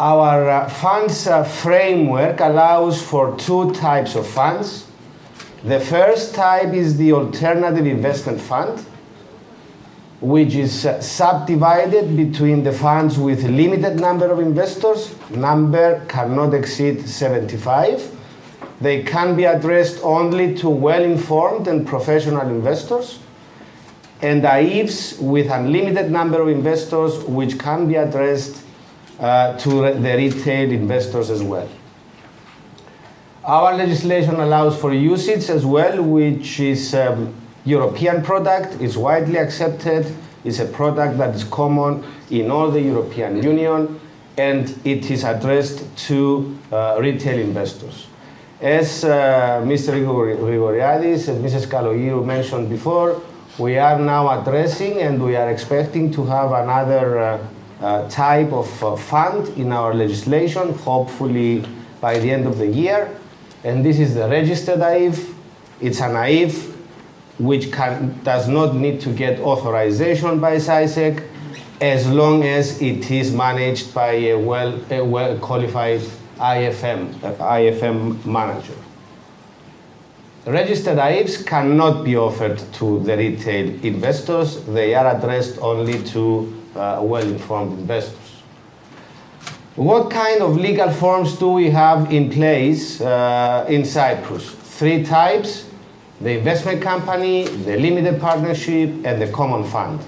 Our funds framework allows for two types of funds. The first type is the alternative investment fund, which is subdivided between the funds with limited number of investors. Number cannot exceed 75. They can be addressed only to well-informed and professional investors. And AIFs with unlimited number of investors, which can be addressed to the retail investors as well. Our legislation allows for usage as well, which is European product, is widely accepted, is a product that is common in all the European Union, and it is addressed to retail investors. As Mr. Grigoriadis and Mrs. Kalogiru mentioned before, we are now addressing and we are expecting to have another type of fund in our legislation, hopefully by the end of the year. And this is the registered AIF. It's an AIF which does not need to get authorization by SISEC as long as it is managed by a well-qualified IFM manager. Registered AIFs cannot be offered to the retail investors. They are addressed only to well-informed investors. What kind of legal forms do we have in place in Cyprus? Three types: the investment company, the limited partnership, and the common fund.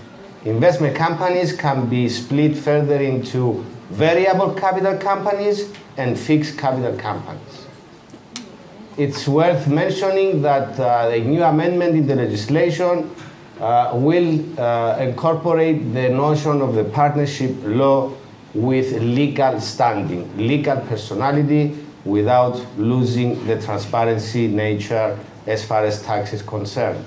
Investment companies can be split further into variable capital companies and fixed capital companies. It's worth mentioning that the new amendment in the legislation will incorporate the notion of the partnership law with legal standing, legal personality, without losing the transparency nature as far as tax is concerned.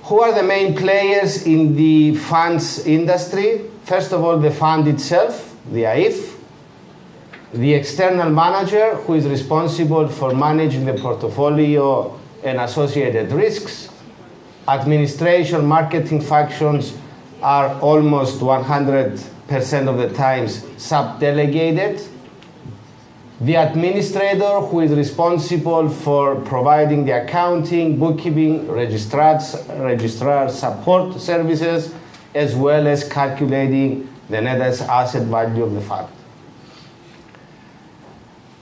Who are the main players in the funds industry? First of all, the fund itself, the AIF, the external manager who is responsible for managing the portfolio and associated risks. Administration, marketing functions are almost 100% of the times sub-delegated. The administrator who is responsible for providing the accounting, bookkeeping, registrar support services, as well as calculating the net asset value of the fund.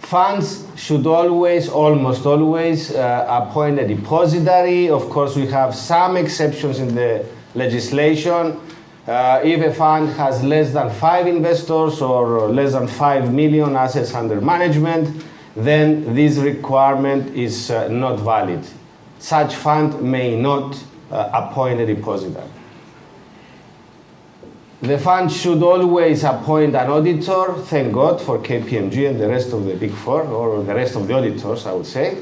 Funds should always, almost always, appoint a depositary. Of course, we have some exceptions in the legislation. If a fund has less than 5 investors or less than 5 million assets under management, then this requirement is not valid. Such fund may not appoint a depositary. The fund should always appoint an auditor, thank God for KPMG and the rest of the Big Four, or the rest of the auditors, I would say,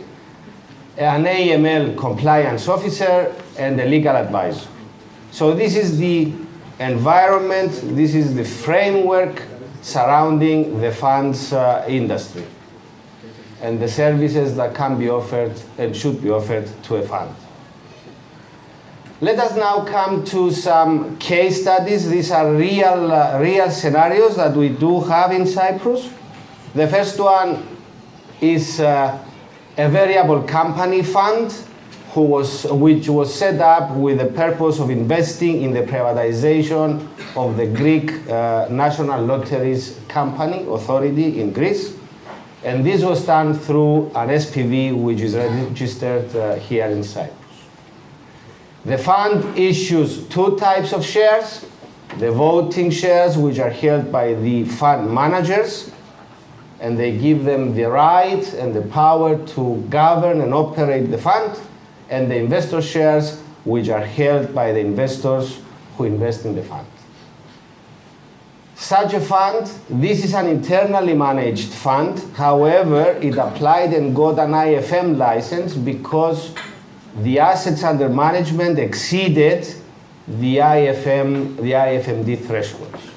an AML compliance officer, and a legal advisor. So this is the environment, this is the framework surrounding the funds industry and the services that can be offered and should be offered to a fund. Let us now come to some case studies. These are real scenarios that we do have in Cyprus. The first one is a variable company fund which was set up with the purpose of investing in the privatization of the Greek National Lotteries Company Authority in Greece. And this was done through an SPV which is registered here in Cyprus. The fund issues two types of shares: the voting shares, which are held by the fund managers, and they give them the right and the power to govern and operate the fund, and the investor shares, which are held by the investors who invest in the fund. Such a fund, this is an internally managed fund. However, it applied and got an IFM license because the assets under management exceeded the IFMD thresholds.